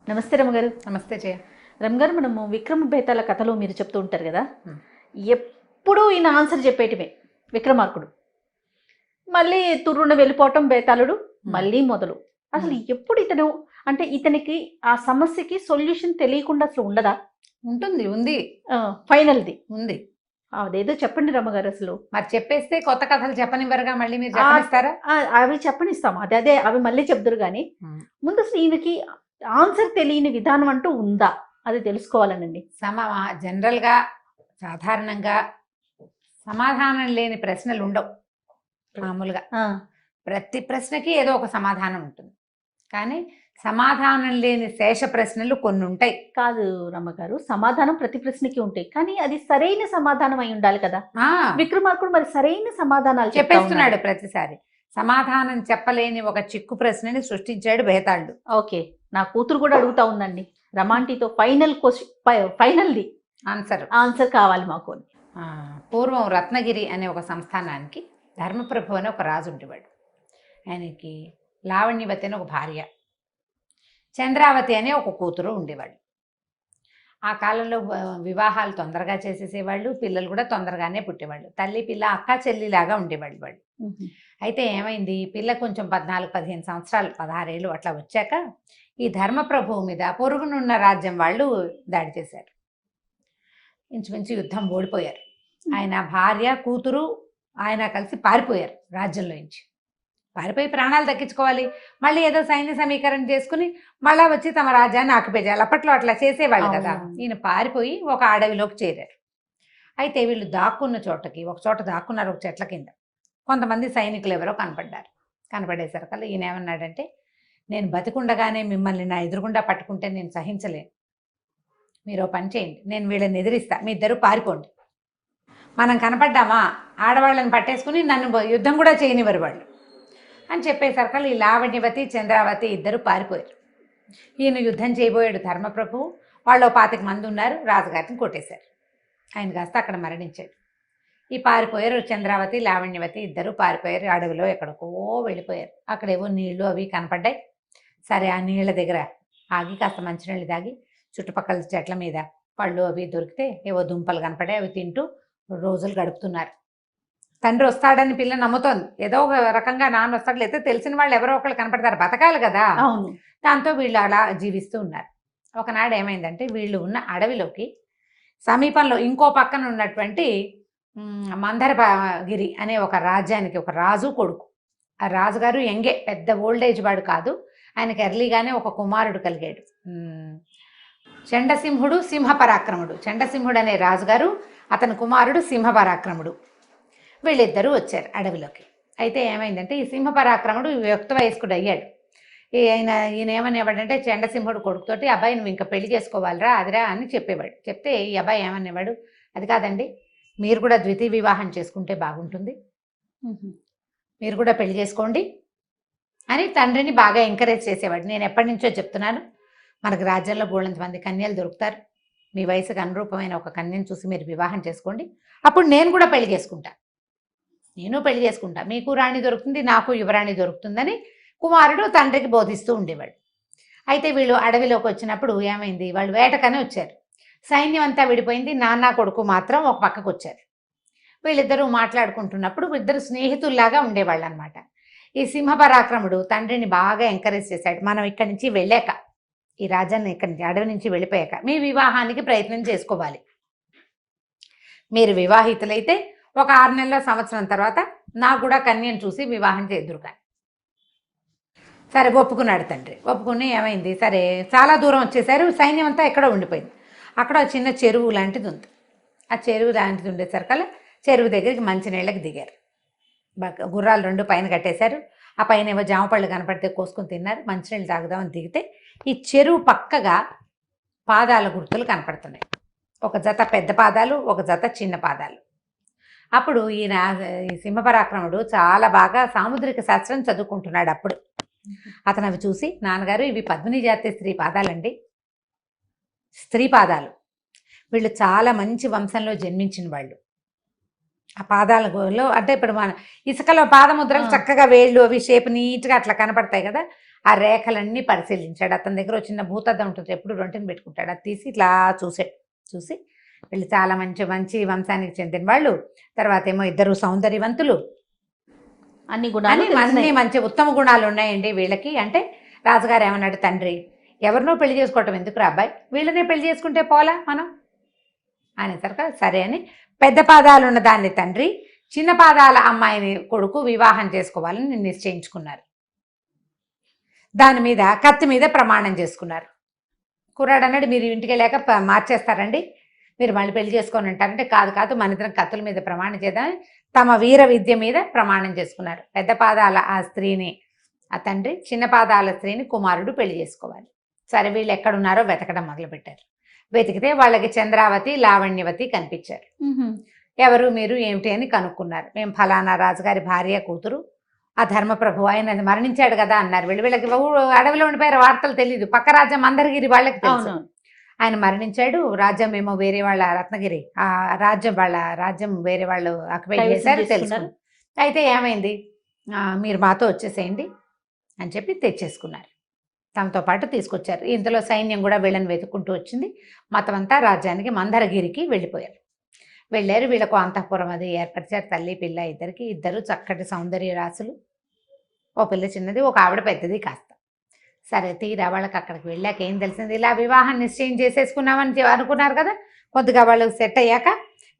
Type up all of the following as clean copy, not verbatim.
నమస్తే రమగారు. నమస్తే జయ. రమగారు, మనము విక్రమ బేతాల కథలో మీరు చెప్తూ ఉంటారు కదా, ఎప్పుడూ ఈయన ఆన్సర్ చెప్పేయటమే విక్రమార్కుడు. మళ్ళీ తుర్రున వెళ్ళిపోవటం బేతాళుడు, మళ్ళీ మొదలు. అసలు ఎప్పుడు ఇతను అంటే ఇతనికి ఆ సమస్యకి సొల్యూషన్ తెలియకుండా అసలు ఉండదా? ఉంటుంది, ఉంది, ఫైనల్ది ఉంది. అదేదో చెప్పండి రమ్మగారు. అసలు మరి చెప్పేస్తే కొత్త కథలు చెప్పనివ్వరుగా, మళ్ళీ మీరు చెప్పనిస్తారా? అవి చెప్పనిస్తాము, అదే అవి మళ్ళీ చెప్దురు కానీ ముందు అసలు ఈయనకి ఆన్సర్ తెలియని విధానం అంటూ ఉందా, అది తెలుసుకోవాలనండి. జనరల్గా సాధారణంగా సమాధానం లేని ప్రశ్నలు ఉండవు. మామూలుగా ప్రతి ప్రశ్నకి ఏదో ఒక సమాధానం ఉంటుంది, కానీ సమాధానం లేని శేష ప్రశ్నలు కొన్ని ఉంటాయి. కాదు రమ్మగారు, సమాధానం ప్రతి ప్రశ్నకి ఉంటాయి, కానీ అది సరైన సమాధానం అయి ఉండాలి కదా. విక్రమార్కుడు మరి సరైన సమాధానాలు చెప్పేస్తున్నాడు ప్రతిసారి. సమాధానం చెప్పలేని ఒక చిక్కు ప్రశ్నని సృష్టించాడు బేతాళుడు. ఓకే, నా కూతురు కూడా అడుగుతా ఉందండి, రమాంటితో ఫైనల్ది ఆన్సర్ కావాలి మాకు. పూర్వం రత్నగిరి అనే ఒక సంస్థానానికి ధర్మప్రభు అనే ఒక రాజు ఉండేవాడు. ఆయనకి లావణ్యవతి అని ఒక భార్య, చంద్రావతి అనే ఒక కూతురు ఉండేవాడు. ఆ కాలంలో వివాహాలు తొందరగా చేసేసేవాళ్ళు, పిల్లలు కూడా తొందరగానే పుట్టేవాళ్ళు. తల్లి పిల్ల అక్క చెల్లిలాగా ఉండేవాళ్ళు వాళ్ళు. అయితే ఏమైంది, పిల్ల కొంచెం 14-15 సంవత్సరాలు, 16 ఏళ్ళు అట్లా వచ్చాక ఈ ధర్మప్రభువు మీద పొరుగునున్న రాజ్యం వాళ్ళు దాడి చేశారు. ఇంచుమించు యుద్ధం ఓడిపోయారు. ఆయన భార్య కూతురు ఆయన కలిసి పారిపోయారు రాజ్యంలో నుంచి. పారిపోయి ప్రాణాలు దక్కించుకోవాలి, మళ్ళీ ఏదో సైన్య సమీకరణ చేసుకుని మళ్ళా వచ్చి తమ రాజ్యాన్ని ఆక్యుపై చేయాలి. అప్పట్లో అట్లా చేసేవాళ్ళు కదా. ఈయన పారిపోయి ఒక అడవిలోకి చేరారు. అయితే వీళ్ళు దాక్కున్న చోటకి ఒక చోట దాక్కున్నారు, ఒక చెట్ల కింద. కొంతమంది సైనికులు ఎవరో కనపడేసరికల్లా ఈయన ఏమన్నాడంటే, నేను బతికుండగానే మిమ్మల్ని నా ఎదురుగుండా పట్టుకుంటే నేను సహించలేను. మీరు పని చేయండి, నేను వీళ్ళని ఎదిరిస్తా, మీ ఇద్దరు పారిపోండి. మనం కనపడ్డామా ఆడవాళ్ళని పట్టేసుకుని నన్ను యుద్ధం కూడా చేయనివ్వరు వాళ్ళు అని చెప్పేసరికల్లా ఈ లావణ్యవతి చంద్రావతి ఇద్దరు పారిపోయారు. ఈయన యుద్ధం చేయబోయాడు ధర్మప్రభు. వాళ్ళు 25 మంది ఉన్నారు, రాజుగారిని కొట్టేశారు. ఆయన కాస్త అక్కడ మరణించాడు. ఈ పారిపోయారు చంద్రావతి లావణ్యవతి ఇద్దరు పారిపోయారు, అడవిలో ఎక్కడికో వెళ్ళిపోయారు. అక్కడేవో నీళ్లు అవి కనపడ్డాయి. సరే, ఆ నీళ్ల దగ్గర ఆగి కాస్త మంచినీళ్ళు తాగి చుట్టుపక్కల చెట్ల మీద పళ్ళు అవి దొరికితే ఏవో దుంపలు కనపడాయి, అవి తింటూ రోజులు గడుపుతున్నారు. తండ్రి వస్తాడని పిల్ల నమ్ముతోంది, ఏదో ఒక రకంగా నాన్న వస్తాడు, లేకపోతే తెలిసిన వాళ్ళు ఎవరో ఒకళ్ళు కనపడతారు, బతకాలి కదా. దాంతో వీళ్ళు అలా జీవిస్తూ ఉన్నారు. ఒకనాడు ఏమైందంటే, వీళ్ళు ఉన్న అడవిలోకి సమీపంలో ఇంకో పక్కన ఉన్నటువంటి మందరగిరి అనే ఒక రాజ్యానికి ఒక రాజు కొడుకు. ఆ రాజుగారు యంగే, పెద్ద ఓల్డేజ్ వాడు కాదు. ఆయనకి ఎర్లీగానే ఒక కుమారుడు కలిగాడు, చండసింహుడు సింహపరాక్రముడు. చండసింహుడు అనే రాజుగారు, అతని కుమారుడు సింహపరాక్రముడు. వీళ్ళిద్దరూ వచ్చారు అడవిలోకి. అయితే ఏమైందంటే, ఈ సింహపరాక్రముడు యుక్త వయస్కుడు అయ్యాడు. ఈయన ఏమనేవాడంటే, చండసింహుడు కొడుకుతోటి, అబ్బాయి నువ్వు ఇంకా పెళ్లి చేసుకోవాలిరా అదిరా అని చెప్పేవాడు. చెప్తే ఈ అబ్బాయి ఏమనేవాడు, అది కాదండి, మీరు కూడా ద్వితీయ వివాహం చేసుకుంటే బాగుంటుంది, మీరు కూడా పెళ్లి చేసుకోండి అని తండ్రిని బాగా ఎంకరేజ్ చేసేవాడు. నేను ఎప్పటి నుంచో చెప్తున్నాను, మనకు రాజ్యంలో బోళ్ళంత మంది కన్యలు దొరుకుతారు, మీ వయసుకు అనురూపమైన ఒక కన్యను చూసి మీరు వివాహం చేసుకోండి, అప్పుడు నేను కూడా పెళ్లి చేసుకుంటా, మీకు రాణి దొరుకుతుంది, నాకు యువరాణి దొరుకుతుందని కుమారుడు తండ్రికి బోధిస్తూ ఉండేవాడు. అయితే వీళ్ళు అడవిలోకి వచ్చినప్పుడు ఏమైంది, వాళ్ళు వేటకనే వచ్చారు. సైన్యం అంతా విడిపోయింది, నాన్న కొడుకు మాత్రం ఒక పక్కకు వచ్చారు. వీళ్ళిద్దరూ మాట్లాడుకుంటున్నప్పుడు ఇద్దరు స్నేహితుల్లాగా ఉండేవాళ్ళు అనమాట. ఈ సింహపరాక్రముడు తండ్రిని బాగా ఎంకరేజ్ చేశాడు, మనం ఇక్కడి నుంచి వెళ్ళాక, ఈ రాజ్యాన్ని ఇక్కడి నుంచి అడవి నుంచి వెళ్ళిపోయాక మీ వివాహానికి ప్రయత్నం చేసుకోవాలి, మీరు వివాహితులైతే ఒక 6 నెలల సంవత్సరం తర్వాత నాకు కూడా కన్యను చూసి వివాహం చేద్దురు కానీ. సరే ఒప్పుకున్నాడు తండ్రి. ఒప్పుకుని ఏమైంది, సరే చాలా దూరం వచ్చేసారు, సైన్యం అంతా ఎక్కడో ఉండిపోయింది. అక్కడ చిన్న చెరువు లాంటిది ఉంది. ఆ చెరువు లాంటిది ఉండేసరికల్లా చెరువు దగ్గరికి మంచినీళ్ళకి దిగారు. గుర్రాలు 2 పైన కట్టేశారు. ఆ పైన ఏమో జామపళ్ళు కనపడితే కోసుకుని తిన్నారు. మంచినీళ్ళు తాగుదామని దిగితే ఈ చెరువు పక్కగా పాదాల గుర్తులు కనపడుతున్నాయి. ఒక జత పెద్ద పాదాలు, ఒక జత చిన్న పాదాలు. అప్పుడు ఈ సింహపరాక్రముడు చాలా బాగా సాముద్రిక శాస్త్రం చదువుకుంటున్నాడు. అప్పుడు అతను అవి చూసి, నాన్నగారు ఇవి పద్మిని జాతి స్త్రీ పాదాలండి, స్త్రీ పాదాలు, వీళ్ళు చాలా మంచి వంశంలో జన్మించిన వాళ్ళు. ఆ పాదాలలో అంటే ఇప్పుడు మన ఇసుకలో పాదముద్రలు చక్కగా వేళ్ళు అవి షేప్ నీట్గా అట్లా కనపడతాయి కదా, ఆ రేఖలన్నీ పరిశీలించాడు. అతని దగ్గర చిన్న భూతద్దం ఉంటుంది, ఎప్పుడు రొంటిని పెట్టుకుంటాడు. అది తీసి ఇట్లా చూసాడు. చూసి వీళ్ళు చాలా మంచి మంచి వంశానికి చెందిన వాళ్ళు, తర్వాత ఏమో ఇద్దరు సౌందర్యవంతులు, అన్ని గుణాలు అన్ని తెలిసినాయి. మంచి ఉత్తమ గుణాలు ఉన్నాయండి వీళ్ళకి అంటే, రాజుగారు ఏమన్నాడు, తండ్రి ఎవరినో పెళ్లి చేసుకోవటం ఎందుకు రా అబ్బాయి, వీళ్ళనే పెళ్లి చేసుకుంటే పోలా మనం అనేసరికి సరే అని పెద్ద పాదాలు ఉన్న దాన్ని తండ్రి, చిన్న పాదాల అమ్మాయిని కొడుకు వివాహం చేసుకోవాలని నిశ్చయించుకున్నారు. దాని మీద కత్తి మీద ప్రమాణం చేసుకున్నారు. కుర్రాడు అన్నాడు, మీరు ఇంటికి వెళ్ళాక మార్చేస్తారండి, మీరు మళ్ళీ పెళ్లి చేసుకొని ఉంటారంటే, కాదు కాదు మన ఇద్దరం కత్తుల మీద ప్రమాణం చేద్దామని తమ వీర విద్య మీద ప్రమాణం చేసుకున్నారు. పెద్ద పాదాల ఆ స్త్రీని ఆ తండ్రి, చిన్న పాదాల స్త్రీని కుమారుడు పెళ్లి చేసుకోవాలి. సరే వీళ్ళు ఎక్కడున్నారో వెతకడం మొదలుపెట్టారు. వెతికితే వాళ్ళకి చంద్రావతి, లావణ్యవతి కనిపించారు. ఎవరు మీరు ఏమిటి అని కనుక్కున్నారు. మేము ఫలానా రాజుగారి భార్య కూతురు, ఆ ధర్మప్రభు ఆయన మరణించాడు కదా అన్నారు. వీళ్ళకి అడవిలో ఉండిపోయారు, వార్తలు తెలియదు. పక్క రాజ్యం మందరగిరి వాళ్ళకి తెలుసు ఆయన మరణించాడు. రాజ్యం ఏమో వేరే వాళ్ళ రత్నగిరి, ఆ రాజ్యం వేరే వాళ్ళు ఆక్యుపై చేశారు తెలుసు. అయితే ఏమైంది, మీరు మాతో వచ్చేసేయండి అని చెప్పి తెచ్చేసుకున్నారు. తమతో పాటు తీసుకొచ్చారు. ఇంతలో సైన్యం కూడా వీళ్ళని వెతుక్కుంటూ వచ్చింది. మొత్తం అంతా రాజ్యానికి మందరగిరికి వెళ్ళిపోయారు. వెళ్ళారు. వీళ్ళకు అంతఃపురం అది ఏర్పరిచారు. తల్లి పిల్ల ఇద్దరు చక్కటి సౌందర్య రాసులు. ఓ పిల్ల చిన్నది, ఒక ఆవిడ పెద్దది కాస్త. సరే తీరా వాళ్ళకి అక్కడికి వెళ్ళాక ఏం తెలిసింది, ఇలా వివాహం నిశ్చయం చేసేసుకున్నామని అనుకున్నారు కదా, కొద్దిగా వాళ్ళు సెట్ అయ్యాక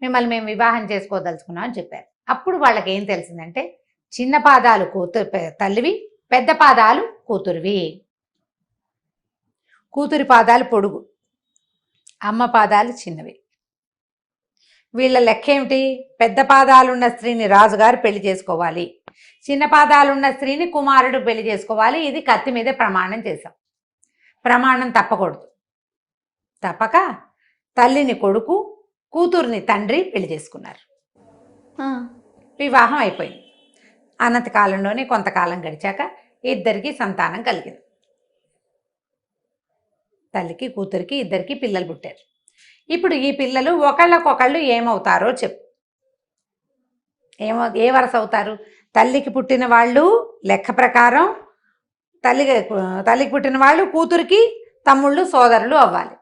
మిమ్మల్ని మేము వివాహం చేసుకోదలుచుకున్నామని చెప్పారు. అప్పుడు వాళ్ళకి ఏం తెలిసిందంటే, చిన్న పాదాలు తల్లివి, పెద్ద పాదాలు కూతురువి. కూతురి పాదాలు పొడుగు, అమ్మ పాదాలు చిన్నవి. వీళ్ళ లెక్క ఏమిటి, పెద్ద పాదాలున్న స్త్రీని రాజుగారు పెళ్లి చేసుకోవాలి, చిన్న పాదాలున్న స్త్రీని కుమారుడు పెళ్లి చేసుకోవాలి. ఇది కత్తి మీద ప్రమాణం చేశాం. ప్రమాణం తప్పకూడదు. తప్పక తల్లిని కొడుకు, కూతుర్ని తండ్రి పెళ్లి చేసుకున్నారు. వివాహం అయిపోయింది. అనంత కాలంలోనే కొంతకాలం గడిచాక ఇద్దరికి సంతానం కలిగింది. తల్లికి కూతురికి ఇద్దరికి పిల్లలు పుట్టారు. ఇప్పుడు ఈ పిల్లలు ఒకళ్ళకొకళ్ళు ఏమవుతారో చెప్పు. ఏ వరస అవుతారు? తల్లికి పుట్టిన వాళ్ళు లెక్క ప్రకారం తల్లికి పుట్టిన వాళ్ళు కూతురికి తమ్ముళ్ళు సోదరులు అవ్వాలి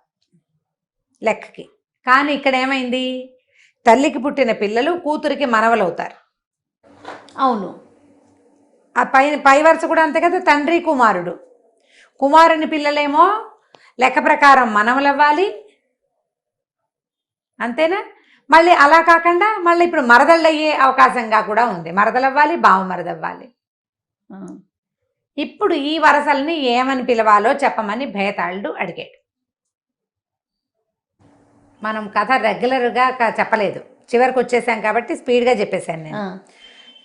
లెక్కకి. కానీ ఇక్కడ ఏమైంది, తల్లికి పుట్టిన పిల్లలు కూతురికి మనవలు అవుతారు. అవును, ఆ పై వరుస కూడా అంతే కదా, తండ్రి కుమారుడు. కుమారుని పిల్లలేమో లెక్క ప్రకారం మనవలు అవ్వాలి, అంతేనా? మళ్ళీ అలా కాకుండా మళ్ళీ ఇప్పుడు మరదళ్ళు అయ్యే అవకాశంగా కూడా ఉంది. మరదలవ్వాలి, బావమరదవ్వాలి. ఇప్పుడు ఈ వరసల్ని ఏమని పిలవాలో చెప్పమని భేతాళుడు అడిగాడు. మనం కథ రెగ్యులర్గా చెప్పలేదు, చివరికి వచ్చేసాం కాబట్టి స్పీడ్గా చెప్పేశాను నేను.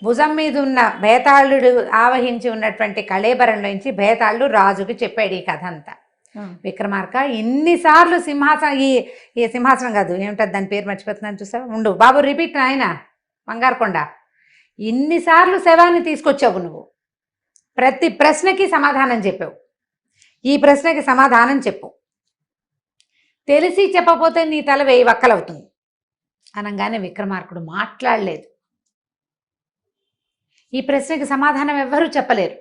భుజం మీద ఉన్న భేతాళుడు ఆవహించి ఉన్నటువంటి కళేబరంలోంచి భేతాళుడు రాజుకి చెప్పాడు ఈ కథ అంతా. విక్రమార్క, ఇన్నిసార్లు ఈ సింహాసనం కాదు, ఏమిటది దాని పేరు మర్చిపోతున్నాను చూసావు, ఉండు బాబు రిపీట్ నాయన బంగారుకొండ. ఇన్నిసార్లు శవాన్ని తీసుకొచ్చావు నువ్వు, ప్రతి ప్రశ్నకి సమాధానం చెప్పావు, ఈ ప్రశ్నకి సమాధానం చెప్పు, తెలిసి చెప్పకపోతే నీ తల 1000 వక్కలవుతుంది అనగానే విక్రమార్కుడు మాట్లాడలేదు. ఈ ప్రశ్నకి సమాధానం ఎవ్వరూ చెప్పలేరు.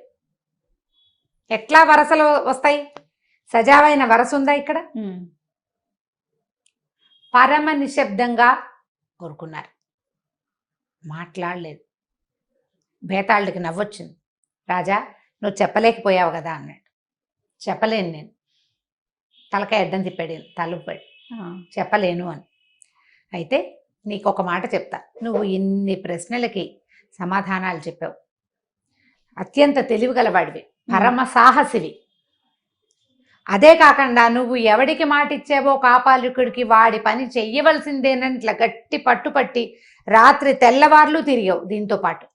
ఎట్లా వరసలు వస్తాయి? సజావైన వరస ఉందా ఇక్కడ? పరమ నిశ్శబ్దంగా కోరుకున్నారు, మాట్లాడలేదు. భేతాళుడికి నవ్వొచ్చింది. రాజా, నువ్వు చెప్పలేకపోయావు కదా అన్నాడు. చెప్పలేను నేను, తలకాయ అడ్డం తిప్పాడు, తలుపాడు, చెప్పలేను అని. అయితే నీకు ఒక మాట చెప్తా, నువ్వు ఇన్ని ప్రశ్నలకి సమాధానాలు చెప్పావు, అత్యంత తెలివిగలవాడివి, పరమ సాహసివి. అదే కాకుండా నువ్వు ఎవడికి మాట ఇచ్చావో కాపాలికుడికి వాడి పని చెయ్యవలసిందేనని ఇట్లా గట్టి పట్టుపట్టి రాత్రి తెల్లవార్లు తిరిగావు. దీంతో పాటు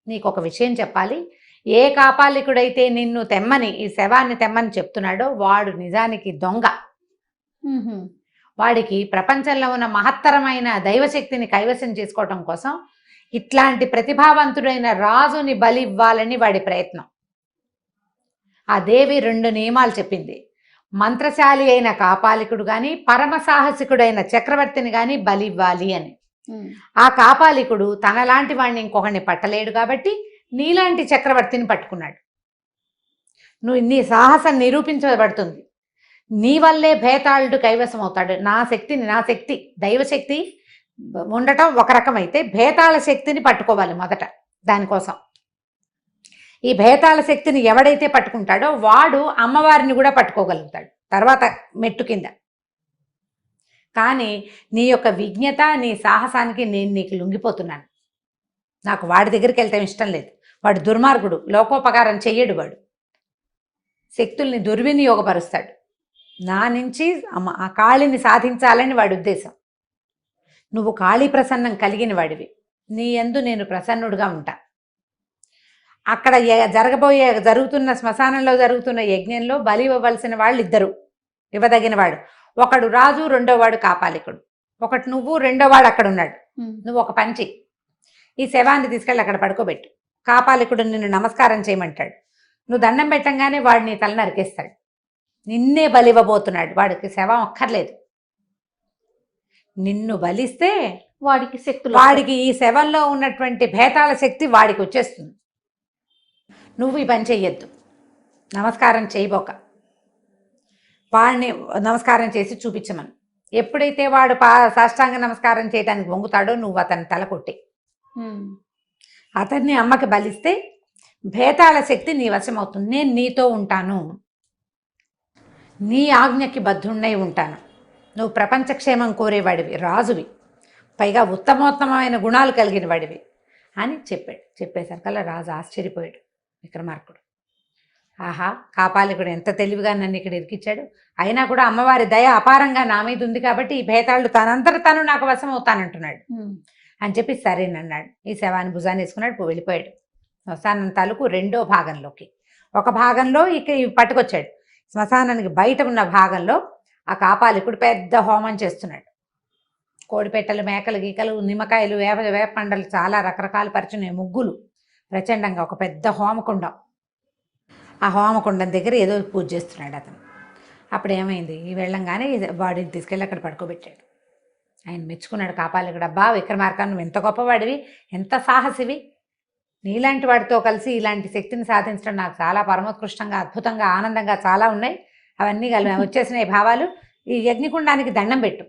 నీకు ఒక విషయం చెప్పాలి, ఏ కాపాలికుడైతే నిన్ను తెమ్మని, ఈ శవాన్ని తెమ్మని చెప్తున్నాడో వాడు నిజానికి దొంగ. వాడికి ప్రపంచంలో ఉన్న మహత్తరమైన దైవశక్తిని కైవసం చేసుకోవటం కోసం ఇట్లాంటి ప్రతిభావంతుడైన రాజుని బలి ఇవ్వాలని వాడి ప్రయత్నం. ఆ దేవి 2 నియమాలు చెప్పింది, మంత్రశాలి అయిన కాపాలికుడు కానీ పరమ సాహసికుడైన చక్రవర్తిని కానీ బలి ఇవ్వాలి అని. ఆ కాపాలికుడు తనలాంటి వాడిని ఇంకొకరిని పట్టలేడు కాబట్టి నీలాంటి చక్రవర్తిని పట్టుకున్నాడు. నువ్వు నీ సాహసం నిరూపించబడుతుంది. నీ వల్లే భేతాళుడు కైవసం అవుతాడు. నా శక్తి దైవశక్తి ఉండటం ఒక రకం అయితే భేతాళ శక్తిని పట్టుకోవాలి మొదట. దానికోసం ఈ భేతాళ శక్తిని ఎవడైతే పట్టుకుంటాడో వాడు అమ్మవారిని కూడా పట్టుకోగలుగుతాడు తర్వాత మెట్టు కింద. కానీ నీ యొక్క విజ్ఞత నీ సాహసానికి నేను నీకు లొంగిపోతున్నాను. నాకు వాడి దగ్గరికి వెళ్తాం ఇష్టం లేదు. వాడు దుర్మార్గుడు, లోకోపకారం చెయ్యడు. వాడు శక్తుల్ని దుర్వినియోగపరుస్తాడు. నా నుంచి ఆ కాళిని సాధించాలని వాడి ఉద్దేశం. నువ్వు కాళీ ప్రసన్నం కలిగిన వాడివి. నీ యందు నేను ప్రసన్నుడుగా ఉంటా. అక్కడ జరుగుతున్న శ్మశానంలో జరుగుతున్న యజ్ఞంలో బలి ఇవ్వవలసిన వాళ్ళు ఇద్దరు, ఇవ్వదగిన వాడు. ఒకడు రాజు, రెండో వాడు కాపాలికుడు. ఒకటి నువ్వు, రెండో వాడు అక్కడ ఉన్నాడు. నువ్వు ఒక పంచి ఈ శవాన్ని తీసుకెళ్ళి అక్కడ పడుకోబెట్టు. కాపాలికుడు నిన్ను నమస్కారం చేయమంటాడు. నువ్వు దండం పెట్టంగానే వాడు నీ తల నరికేస్తాడు. నిన్నే బలివ్వబోతున్నాడు. వాడికి శవం అక్కర్లేదు. నిన్ను బలిస్తే వాడికి శక్తులు, వాడికి ఈ శవంలో ఉన్నటువంటి భేతాళ శక్తి వాడికి వచ్చేస్తుంది. నువ్వు ఈ పని చెయ్యొద్దు. నమస్కారం చేయబోక వాడిని నమస్కారం చేసి చూపించమను. ఎప్పుడైతే వాడు సాష్టాంగ నమస్కారం చేయడానికి వంగుతాడో నువ్వు అతని తల కొట్టి అతన్ని అమ్మకి బలిస్తే భేతాళ శక్తి నీ వశం అవుతుంది. నేను నీతో ఉంటాను, నీ ఆజ్ఞకి బద్ధుణ్ణై ఉంటాను. నువ్వు ప్రపంచక్షేమం కోరేవాడివి, రాజువి, పైగా ఉత్తమోత్తమైన గుణాలు కలిగిన వాడివి అని చెప్పాడు. చెప్పేసరికల్లా రాజు ఆశ్చర్యపోయాడు. విక్రమార్కుడు, ఆహా, కాపాలికుడు ఎంత తెలివిగా నన్ను ఇక్కడ ఇరికిచ్చాడు. అయినా కూడా అమ్మవారి దయ అపారంగా నా మీద ఉంది కాబట్టి ఈ భేతాళుడు తనంతట తను నాకు వశం అవుతానంటున్నాడు అని చెప్పి సరేనన్నాడు. ఈ శవాన్ని భుజాన్ని వేసుకున్నాడు, వెళ్ళిపోయాడు శ్మశానం తాలూకు రెండో భాగంలోకి. ఒక భాగంలో ఇక పట్టుకొచ్చాడు. శ్మశానానికి బయట ఉన్న భాగంలో ఆ కాపాలికుడు పెద్ద హోమం చేస్తున్నాడు. కోడిపెట్టలు, మేకలు, గీకలు, నిమ్మకాయలు, వేప పండలు, చాలా రకరకాల పరిచినాయి, ముగ్గులు, ప్రచండంగా ఒక పెద్ద హోమకుండం. ఆ హోమకుండం దగ్గర ఏదో పూజ చేస్తున్నాడు అతను. అప్పుడు ఏమైంది, వెళ్ళంగానే బాడీని తీసుకెళ్ళి అక్కడ పడుకోబెట్టాడు. ఆయన మెచ్చుకున్నాడు కాపాలికుడు. అబ్బా విక్రమార్క, నువ్వు ఎంత గొప్పవాడివి, ఎంత సాహసివి. నీలాంటి వాడితో కలిసి ఇలాంటి శక్తిని సాధించడం నాకు చాలా పరమోత్కృష్టంగా, అద్భుతంగా, ఆనందంగా చాలా ఉన్నాయి. అవన్నీ వచ్చేసినాయి భావాలు. ఈ యజ్ఞకుండానికి దండం పెట్టు,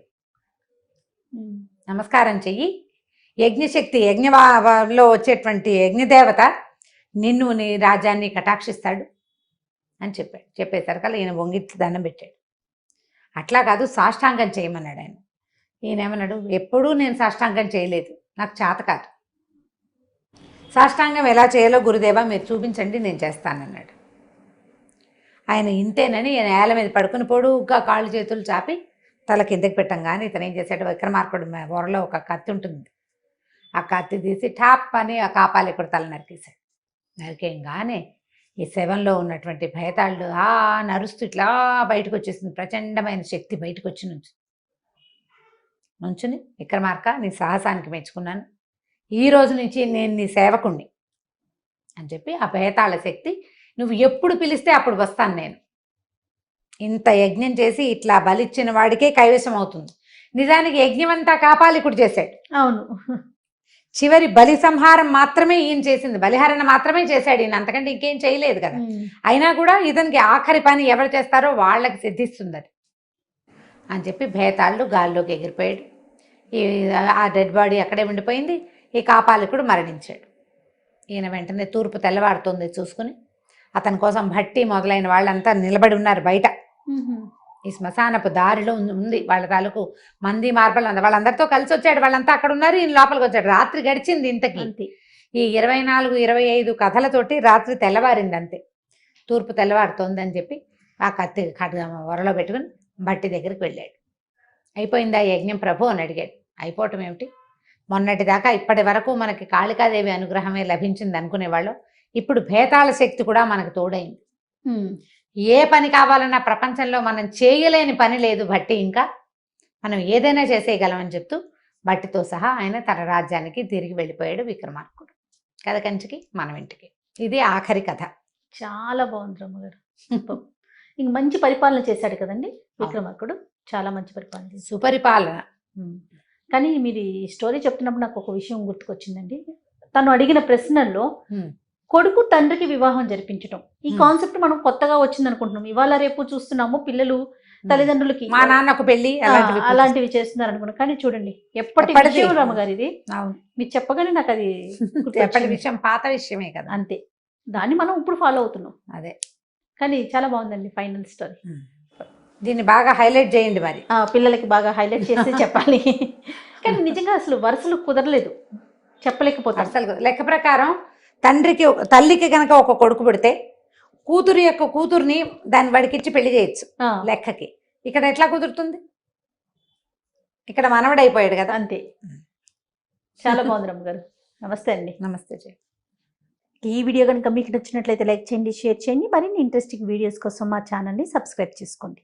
నమస్కారం చెయ్యి. యజ్ఞశక్తి, యజ్ఞలో వచ్చేటువంటి యజ్ఞదేవత నిన్ను, నీ రాజ్యాన్ని కటాక్షిస్తాడు అని చెప్పాడు. చెప్పేసరికల్లా ఈయన వంగిట్ల దండం పెట్టాడు. అట్లా కాదు, సాష్టాంగం చేయమన్నాడు ఆయన. ఈయన ఏమన్నాడు, ఎప్పుడూ నేను సాష్టాంగం చేయలేదు, నాకు చేత కాదు. సాష్టాంగం ఎలా చేయాలో గురుదేవా మీరు చూపించండి, నేను చేస్తానన్నాడు. ఆయన ఇంతేనని నేల మీద పడుకుని పొడుగ్గా కాళ్ళు చేతులు చాపి తల కిందకి పెట్టంగానే ఇతను ఏం చేశాడు, విక్రమార్కుడు బొరలో ఒక కత్తి ఉంటుంది, ఆ కత్తి తీసి టాప్ అని ఆ కాపాలికుడు తల నరికేశాడు. నరికేయంగానే ఈ శవంలో ఉన్నటువంటి భేతాళుడు నరుస్తూ ఇట్లా బయటకు వచ్చేసింది. ప్రచండమైన శక్తి బయటకు వచ్చి నుంచుని, విక్రమార్క నీ సాహసానికి మెచ్చుకున్నాను, ఈ రోజు నుంచి నేను నీ సేవకుణ్ణి అని చెప్పి ఆ భేతాళ శక్తి, నువ్వు ఎప్పుడు పిలిస్తే అప్పుడు వస్తాను నేను. ఇంత యజ్ఞం చేసి ఇట్లా బలిచ్చిన వాడికే కైవశం అవుతుంది. నిజానికి యజ్ఞం అంతా కాపాలికుడు చేశాడు. అవును, చివరి బలి సంహారం మాత్రమే ఈయన చేసింది, బలిహరణ మాత్రమే చేశాడు ఈయన, అంతకంటే ఇంకేం చేయలేదు కదా. అయినా కూడా ఇతనికి ఆఖరి పని ఎవరు చేస్తారో వాళ్ళకి సిద్ధిస్తుంది అది అని చెప్పి భేతాళుడు గాల్లోకి ఎగిరిపోయాడు. ఆ డెడ్ బాడీ అక్కడే ఉండిపోయింది. ఈ కాపాలికుడు మరణించాడు. ఈయన వెంటనే తూర్పు తెల్లవారుతోంది చూసుకుని అతని కోసం భట్టి మొదలైన వాళ్ళంతా నిలబడి ఉన్నారు బయట. ఈ శ్మశానపు దారిలో ఉంది వాళ్ళ తాలూకు మంది మార్బల్ వాళ్ళందరితో కలిసి వచ్చాడు. వాళ్ళంతా అక్కడ ఉన్నారు, ఈయన లోపలికి వచ్చాడు. రాత్రి గడిచింది ఇంతకీ. ఈ 24, 25 కథలతోటి రాత్రి తెల్లవారింది అంతే. తూర్పు తెల్లవారుతోందని చెప్పి ఆ కత్తి వరలో పెట్టుకుని భట్టి దగ్గరికి వెళ్ళాడు. అయిపోయిందా యజ్ఞం ప్రభు అని అడిగాడు. అయిపోవటం ఏమిటి, మొన్నటి దాకా ఇప్పటి వరకు మనకి కాళికాదేవి అనుగ్రహమే లభించింది అనుకునేవాళ్ళం, ఇప్పుడు భేతాళ శక్తి కూడా మనకు తోడైంది. ఏ పని కావాలన్నా ప్రపంచంలో మనం చేయలేని పని లేదు భట్టి, ఇంకా మనం ఏదైనా చేసేయగలమని చెప్తూ భట్టితో సహా ఆయన తన రాజ్యానికి తిరిగి వెళ్ళిపోయాడు విక్రమార్కుడు. కథ కంచికి మనం ఇంటికి. ఇది ఆఖరి కథ. చాలా బాగుంది రమ్మగారు. ఇంక మంచి పరిపాలన చేశాడు కదండి విక్రమార్కుడు, చాలా మంచి పరిపాలన చేశాడు, సుపరిపాలన. కానీ మీరు ఈ స్టోరీ చెప్తున్నప్పుడు నాకు ఒక విషయం గుర్తుకొచ్చిందండి. తను అడిగిన ప్రశ్నల్లో కొడుకు తండ్రికి వివాహం జరిపించటం ఈ Hmm. కాన్సెప్ట్ మనం కొత్తగా వచ్చింది అనుకుంటున్నాం. ఇవాళ రేపు చూస్తున్నాము పిల్లలు తల్లిదండ్రులకి మా నాన్నకు పెళ్లి అలాంటివి అలాంటివి చేస్తున్నారు అనుకున్నాం. కానీ చూడండి ఎప్పటి ఎప్పటిది. విషయం రామగారు ఇది. అవును. మీరు చెప్పగానే నాకు అది ఎప్పటి గుర్తొచ్చింది. విషయం పాత విషయమే కదా. అంతే, దాన్ని మనం ఇప్పుడు ఫాలో అవుతున్నాం. అదే కానీ చాలా బాగుందండి ఫైనల్ స్టోరీ. దీన్ని బాగా హైలైట్ చేయండి మరి. పిల్లలకి బాగా హైలైట్ చేసి చెప్పాలి. కానీ నిజంగా అసలు వరుసలు కుదరలేదు, చెప్పలేకపోతాను. అసలు లెక్క ప్రకారం తల్లికి గనక ఒక కొడుకు పుడితే కూతురిని దాన్ని వాడికిచ్చి పెళ్లి చేయొచ్చు లెక్కకి. ఇక్కడ ఎట్లా కుదురుతుంది? ఇక్కడ మనవడైపోయాడు కదా. అంతే. చాలా బాగుంది రమ్మగారు. నమస్తే అండి. నమస్తే జయ. ఈ వీడియో కనుక మీకు నచ్చినట్లయితే లైక్ చేయండి, షేర్ చేయండి. మరిన్ని ఇంట్రెస్టింగ్ వీడియోస్ కోసం మా ఛానల్ని సబ్స్క్రైబ్ చేసుకోండి.